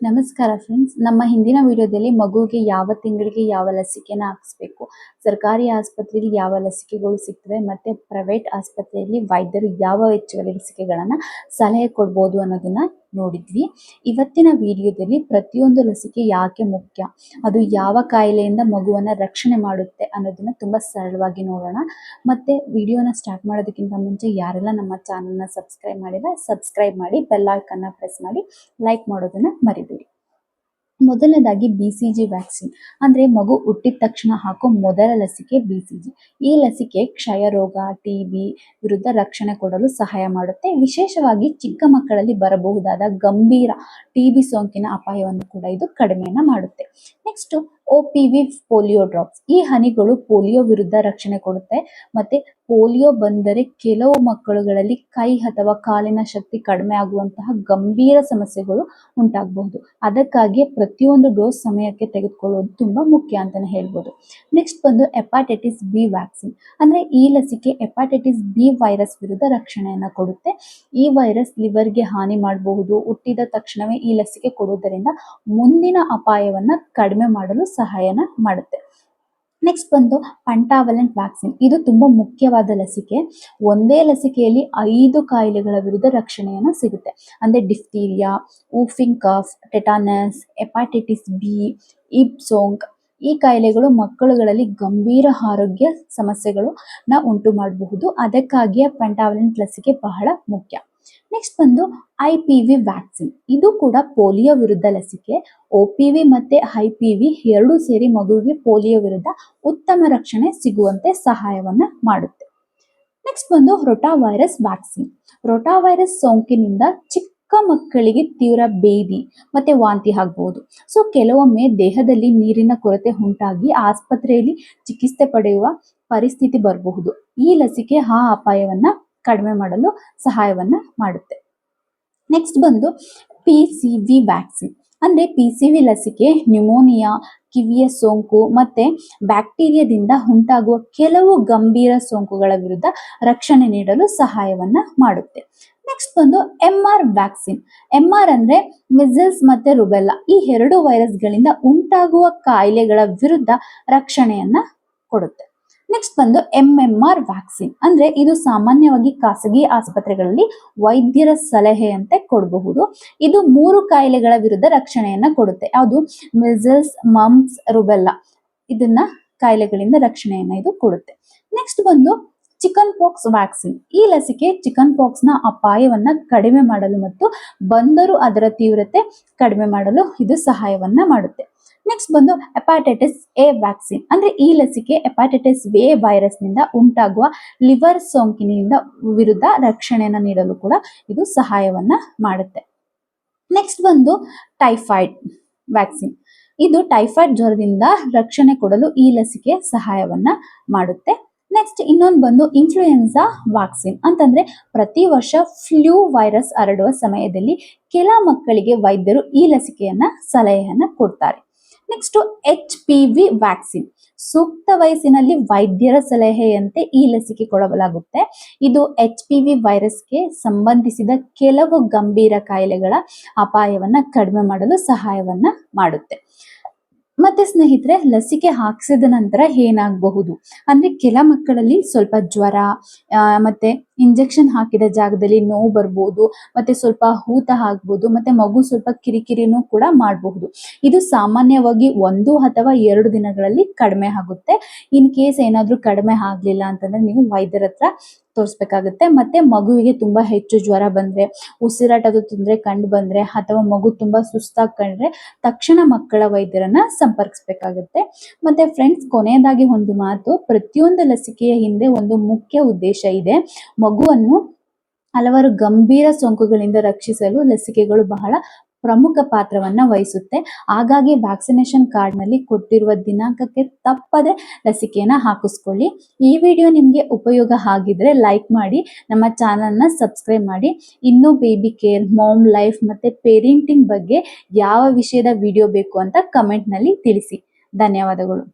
ನಮಸ್ಕಾರ ಫ್ರೆಂಡ್ಸ್. ನಮ್ಮ ಹಿಂದಿನ ವಿಡಿಯೋದಲ್ಲಿ ಮಗುವಿಗೆ ಯಾವ ತಿಂಗಳಿಗೆ ಯಾವ ಲಸಿಕೆನ ಹಾಕಿಸ್ಬೇಕು, ಸರ್ಕಾರಿ ಆಸ್ಪತ್ರೆಯಲ್ಲಿ ಯಾವ ಲಸಿಕೆಗಳು ಸಿಗ್ತವೆ ಮತ್ತು ಪ್ರೈವೇಟ್ ಆಸ್ಪತ್ರೆಯಲ್ಲಿ ವೈದ್ಯರು ಯಾವ ವೆಚ್ಚದ ಲಸಿಕೆಗಳನ್ನು ಸಲಹೆ ಕೊಡ್ಬೋದು ಅನ್ನೋದನ್ನ ನೋಡಿದ್ವಿ. ಇವತ್ತಿನ ವಿಡಿಯೋದಲ್ಲಿ ಪ್ರತಿಯೊಂದು ಲಸಿಕೆ ಯಾಕೆ ಮುಖ್ಯ, ಅದು ಯಾವ ಕಾಯಿಲೆಯಿಂದ ಮಗುವನ್ನು ರಕ್ಷಣೆ ಮಾಡುತ್ತೆ ಅನ್ನೋದನ್ನ ತುಂಬ ಸರಳವಾಗಿ ನೋಡೋಣ. ಮತ್ತು ವಿಡಿಯೋನ ಸ್ಟಾರ್ಟ್ ಮಾಡೋದಕ್ಕಿಂತ ಮುಂಚೆ ಯಾರೆಲ್ಲ ನಮ್ಮ ಚಾನಲ್ನ ಸಬ್ಸ್ಕ್ರೈಬ್ ಮಾಡಿಲ್ಲ ಸಬ್ಸ್ಕ್ರೈಬ್ ಮಾಡಿ, ಬೆಲ್ ಐಕನ್ನ ಪ್ರೆಸ್ ಮಾಡಿ, ಲೈಕ್ ಮಾಡೋದನ್ನ ಮರಿಬೇಡಿ. ಮೊದಲನೇದಾಗಿ BCG ವ್ಯಾಕ್ಸಿನ್ ಅಂದರೆ ಮಗು ಹುಟ್ಟಿದ ತಕ್ಷಣ ಹಾಕೋ ಮೊದಲ ಲಸಿಕೆ BCG. ಈ ಲಸಿಕೆ ಕ್ಷಯ ರೋಗ, TB ವಿರುದ್ಧ ರಕ್ಷಣೆ ಕೊಡಲು ಸಹಾಯ ಮಾಡುತ್ತೆ. ವಿಶೇಷವಾಗಿ ಚಿಕ್ಕ ಮಕ್ಕಳಲ್ಲಿ ಬರಬಹುದಾದ ಗಂಭೀರ TB ಸೋಂಕಿನ ಅಪಾಯವನ್ನು ಕೂಡ ಇದು ಕಡಿಮೆಯನ್ನ ಮಾಡುತ್ತೆ. Next OPV polio drops. ಈ ಹನಿಗಳು ಪೋಲಿಯೋ ವಿರುದ್ಧ ರಕ್ಷಣೆ ಕೊಡುತ್ತೆ. ಮತ್ತೆ ಪೋಲಿಯೋ ಬಂದರೆ ಕೆಲವು ಮಕ್ಕಳುಗಳಲ್ಲಿ ಕೈ ಅಥವಾ ಕಾಲಿನ ಶಕ್ತಿ ಕಡಿಮೆ ಆಗುವಂತಹ ಗಂಭೀರ ಸಮಸ್ಯೆಗಳು ಉಂಟಾಗಬಹುದು. ಅದಕ್ಕಾಗಿ ಪ್ರತಿಯೊಂದು ಡೋಸ್ ಸಮಯಕ್ಕೆ ತೆಗೆದುಕೊಳ್ಳೋದು ತುಂಬಾ ಮುಖ್ಯ ಅಂತಾನೆ ಹೇಳ್ಬೋದು. ನೆಕ್ಸ್ಟ್ ಬಂದು ಹೆಪಾಟೈಟಿಸ್ B ವ್ಯಾಕ್ಸಿನ್. ಅಂದ್ರೆ ಈ ಲಸಿಕೆ ಹೆಪಾಟೈಟಿಸ್ B ವೈರಸ್ ವಿರುದ್ಧ ರಕ್ಷಣೆಯನ್ನ ಕೊಡುತ್ತೆ. ಈ ವೈರಸ್ ಲಿವರ್ಗೆ ಹಾನಿ ಮಾಡಬಹುದು. ಹುಟ್ಟಿದ ತಕ್ಷಣವೇ ಈ ಲಸಿಕೆ ಕೊಡುವುದರಿಂದ ಮುಂದಿನ ಅಪಾಯವನ್ನ ಕಡಿಮೆ ಮಾಡಲು ಸಹಾಯನ ಮಾಡುತ್ತೆ. ನೆಕ್ಸ್ಟ್ ಬಂದು ಪೆಂಟಾವಲೆಂಟ್ ವ್ಯಾಕ್ಸಿನ್. ಇದು ತುಂಬಾ ಮುಖ್ಯವಾದ ಲಸಿಕೆ. ಒಂದೇ ಲಸಿಕೆಯಲ್ಲಿ 5 ಕಾಯಿಲೆಗಳ ವಿರುದ್ಧ ರಕ್ಷಣೆಯನ್ನ ಸಿಗುತ್ತೆ. ಅಂದ್ರೆ ಡಿಫ್ತೀರಿಯಾ, ವೂಫಿಂಗ್ ಕಫ್, ಟೆಟಾನಸ್, ಹೆಪಾಟೈಟಿಸ್ B, ಇಬ್ಸೋಂಗ್. ಈ ಕಾಯಿಲೆಗಳು ಮಕ್ಕಳುಗಳಲ್ಲಿ ಗಂಭೀರ ಆರೋಗ್ಯ ಸಮಸ್ಯೆಗಳನ್ನ ಉಂಟು ಮಾಡಬಹುದು. ಅದಕ್ಕಾಗಿಯೇ ಪೆಂಟಾವಲೆಂಟ್ ಲಸಿಕೆ ಬಹಳ ಮುಖ್ಯ. ನೆಕ್ಸ್ಟ್ ಬಂದು IPV ವ್ಯಾಕ್ಸಿನ್. ಇದು ಕೂಡ ಪೋಲಿಯೋ ವಿರುದ್ಧ ಲಸಿಕೆ. OPV ಮತ್ತೆ IPV ಎರಡೂ ಸೇರಿ ಮಗುವಿಗೆ ಪೋಲಿಯೋ ವಿರುದ್ಧ ಉತ್ತಮ ರಕ್ಷಣೆ ಸಿಗುವಂತೆ ಸಹಾಯವನ್ನ ಮಾಡುತ್ತೆ. ನೆಕ್ಸ್ಟ್ ಬಂದು ರೋಟಾವೈರಸ್ ವ್ಯಾಕ್ಸಿನ್. ರೋಟಾವೈರಸ್ ಸೋಂಕಿನಿಂದ ಚಿಕ್ಕ ಮಕ್ಕಳಿಗೆ ತೀವ್ರ ಬೇದಿ ಮತ್ತೆ ವಾಂತಿ ಆಗಬಹುದು. ಸೊ ಕೆಲವೊಮ್ಮೆ ದೇಹದಲ್ಲಿ ನೀರಿನ ಕೊರತೆ ಉಂಟಾಗಿ ಆಸ್ಪತ್ರೆಯಲ್ಲಿ ಚಿಕಿತ್ಸೆ ಪಡೆಯುವ ಪರಿಸ್ಥಿತಿ ಬರಬಹುದು. ಈ ಲಸಿಕೆ ಆ ಅಪಾಯವನ್ನ ಕಡಿಮೆ ಮಾಡಲು ಸಹಾಯವನ್ನ ಮಾಡುತ್ತೆ. ನೆಕ್ಸ್ಟ್ ಬಂದು PCV ವ್ಯಾಕ್ಸಿನ್. ಅಂದ್ರೆ PCV ಲಸಿಕೆ ನ್ಯೂಮೋನಿಯಾ, ಕಿವಿಯ ಸೋಂಕು ಮತ್ತೆ ಬ್ಯಾಕ್ಟೀರಿಯಾದಿಂದ ಉಂಟಾಗುವ ಕೆಲವು ಗಂಭೀರ ಸೋಂಕುಗಳ ವಿರುದ್ಧ ರಕ್ಷಣೆ ನೀಡಲು ಸಹಾಯವನ್ನ ಮಾಡುತ್ತೆ. ನೆಕ್ಸ್ಟ್ ಬಂದು MR ವ್ಯಾಕ್ಸಿನ್. MR ಅಂದ್ರೆ ಮಿಸಲ್ಸ್ ಮತ್ತೆ ರುಬೆಲ್ಲಾ. ಈ 2 ವೈರಸ್ಗಳಿಂದ ಉಂಟಾಗುವ ಕಾಯಿಲೆಗಳ ವಿರುದ್ಧ ರಕ್ಷಣೆಯನ್ನ ಕೊಡುತ್ತೆ. ನೆಕ್ಸ್ಟ್ ಬಂದು MMR ವ್ಯಾಕ್ಸಿನ್. ಅಂದ್ರೆ ಇದು ಸಾಮಾನ್ಯವಾಗಿ ಖಾಸಗಿ ಆಸ್ಪತ್ರೆಗಳಲ್ಲಿ ವೈದ್ಯರ ಸಲಹೆಯಂತೆ ಕೊಡಬಹುದು. ಇದು 3 ಕಾಯಿಲೆಗಳ ವಿರುದ್ಧ ರಕ್ಷಣೆಯನ್ನ ಕೊಡುತ್ತೆ. ಯಾವುದು? ಮಿಸಲ್ಸ್, ಮಮ್ಸ್, ರುಬೆಲ್ಲಾ. ಇದನ್ನ ಕಾಯಿಲೆಗಳಿಂದ ರಕ್ಷಣೆಯನ್ನ ಇದು ಕೊಡುತ್ತೆ. ನೆಕ್ಸ್ಟ್ ಬಂದು ಚಿಕನ್ ಪಾಕ್ಸ್ ವ್ಯಾಕ್ಸಿನ್. ಈ ಲಸಿಕೆ ಚಿಕನ್ ಪಾಕ್ಸ್ ನ ಅಪಾಯವನ್ನ ಕಡಿಮೆ ಮಾಡಲು ಮತ್ತು ಬಂದರೂ ಅದರ ತೀವ್ರತೆ ಕಡಿಮೆ ಮಾಡಲು ಇದು ಸಹಾಯವನ್ನ ಮಾಡುತ್ತೆ. ನೆಕ್ಸ್ಟ್ ಬಂದು ಹೆಪಾಟೈಟಿಸ್ A ವ್ಯಾಕ್ಸಿನ್. ಅಂದ್ರೆ ಈ ಲಸಿಕೆ ಹೆಪಾಟೈಟಿಸ್ A ವೈರಸ್ ನಿಂದ ಉಂಟಾಗುವ ಲಿವರ್ ಸೋಂಕಿನಿಂದ ವಿರುದ್ಧ ರಕ್ಷಣೆಯನ್ನು ನೀಡಲು ಕೂಡ ಇದು ಸಹಾಯವನ್ನ ಮಾಡುತ್ತೆ. ನೆಕ್ಸ್ಟ್ ಬಂದು ಟೈಫಾಯ್ಡ್ ವ್ಯಾಕ್ಸಿನ್. ಇದು ಟೈಫಾಯ್ಡ್ ಜ್ವರದಿಂದ ರಕ್ಷಣೆ ಕೊಡಲು ಈ ಲಸಿಕೆ ಸಹಾಯವನ್ನ ಮಾಡುತ್ತೆ. ನೆಕ್ಸ್ಟ್ ಇನ್ನೊಂದು ಬಂದು ಇನ್ಫ್ಲೂಯೆನ್ಸಾ ವ್ಯಾಕ್ಸಿನ್. ಅಂತಂದ್ರೆ ಪ್ರತಿ ವರ್ಷ ಫ್ಲೂ ವೈರಸ್ ಹರಡುವ ಸಮಯದಲ್ಲಿ ಕೆಲ ಮಕ್ಕಳಿಗೆ ವೈದ್ಯರು ಈ ಲಸಿಕೆಯನ್ನ ಸಲಹೆಯನ್ನ ಕೊಡ್ತಾರೆ. Next HPV vaccine. ಸೂಕ್ತ ವಯಸ್ಸಿನಲ್ಲಿ ವೈದ್ಯರ ಸಲಹೆಯಂತೆ ಈ ಲಸಿಕೆ ಕೊಡಲಾಗುತ್ತೆ. ಇದು HPV ವೈರಸ್ಗೆ ಸಂಬಂಧಿಸಿದ ಕೆಲವು ಗಂಭೀರ ಕಾಯಿಲೆಗಳ ಅಪಾಯವನ್ನ ಕಡಿಮೆ ಮಾಡಲು ಸಹಾಯವನ್ನ ಮಾಡುತ್ತೆ. ಮತ್ತೆ ಸ್ನೇಹಿತರೆ, ಲಸಿಕೆ ಹಾಕಿಸಿದ ನಂತರ ಏನಾಗಬಹುದು ಅಂದ್ರೆ ಕೆಲ ಮಕ್ಕಳಲ್ಲಿ ಸ್ವಲ್ಪ ಜ್ವರ, ಮತ್ತೆ ಇಂಜೆಕ್ಷನ್ ಹಾಕಿದ ಜಾಗದಲ್ಲಿ ನೋವು ಬರ್ಬೋದು, ಮತ್ತೆ ಸ್ವಲ್ಪ ಊತ ಆಗ್ಬೋದು, ಮತ್ತೆ ಮಗು ಸ್ವಲ್ಪ ಕಿರಿಕಿರಿನೂ ಕೂಡ ಮಾಡಬಹುದು. ಇದು ಸಾಮಾನ್ಯವಾಗಿ 1 ಅಥವಾ 2 ದಿನಗಳಲ್ಲಿ ಕಡಿಮೆ ಆಗುತ್ತೆ. ಇನ್ ಕೇಸ್ ಏನಾದ್ರೂ ಕಡಿಮೆ ಆಗ್ಲಿಲ್ಲ ಅಂತಂದ್ರೆ ನೀವು ವೈದ್ಯರ ಹತ್ರ ತೋರಿಸ್ಬೇಕಾಗುತ್ತೆ. ಮತ್ತೆ ಮಗುವಿಗೆ ತುಂಬಾ ಹೆಚ್ಚು ಜ್ವರ ಬಂದ್ರೆ, ಉಸಿರಾಟದ ತೊಂದರೆ ಕಂಡು ಬಂದ್ರೆ ಅಥವಾ ಮಗು ತುಂಬಾ ಸುಸ್ತಾಗಿ ಕಂಡ್ರೆ ತಕ್ಷಣ ಮಕ್ಕಳ ವೈದ್ಯರನ್ನ ಸಂಪರ್ಕಿಸಬೇಕಾಗುತ್ತೆ. ಮತ್ತೆ ಫ್ರೆಂಡ್ಸ್, ಕೊನೆಯದಾಗಿ ಒಂದು ಮಾತು, ಪ್ರತಿಯೊಂದು ಲಸಿಕೆಯ ಹಿಂದೆ ಒಂದು ಮುಖ್ಯ ಉದ್ದೇಶ ಇದೆ. ಮಗುವನ್ನು ಹಲವಾರು ಗಂಭೀರ ಸೋಂಕುಗಳಿಂದ ರಕ್ಷಿಸಲು ಲಸಿಕೆಗಳು ಬಹಳ ಪ್ರಮುಖ ಪಾತ್ರವನ್ನ ವಹಿಸುತ್ತೆ. ಹಾಗಾಗಿ ವ್ಯಾಕ್ಸಿನೇಷನ್ ಕಾರ್ಡ್ ನಲ್ಲಿ ಕೊಟ್ಟಿರುವ ದಿನಾಂಕಕ್ಕೆ ತಪ್ಪದೆ ಲಸಿಕೆಯನ್ನ ಹಾಕಿಸ್ಕೊಳ್ಳಿ. ಈ ವಿಡಿಯೋ ನಿಮ್ಗೆ ಉಪಯೋಗ ಆಗಿದ್ರೆ ಲೈಕ್ ಮಾಡಿ, ನಮ್ಮ ಚಾನಲ್ನ ಸಬ್ಸ್ಕ್ರೈಬ್ ಮಾಡಿ. ಇನ್ನು ಬೇಬಿ ಕೇರ್, ಮಾಮ್ ಲೈಫ್ ಮತ್ತೆ ಪೇರೆಂಟಿಂಗ್ ಬಗ್ಗೆ ಯಾವ ವಿಷಯದ ವಿಡಿಯೋ ಬೇಕು ಅಂತ ಕಮೆಂಟ್ ನಲ್ಲಿ ತಿಳಿಸಿ. ಧನ್ಯವಾದಗಳು.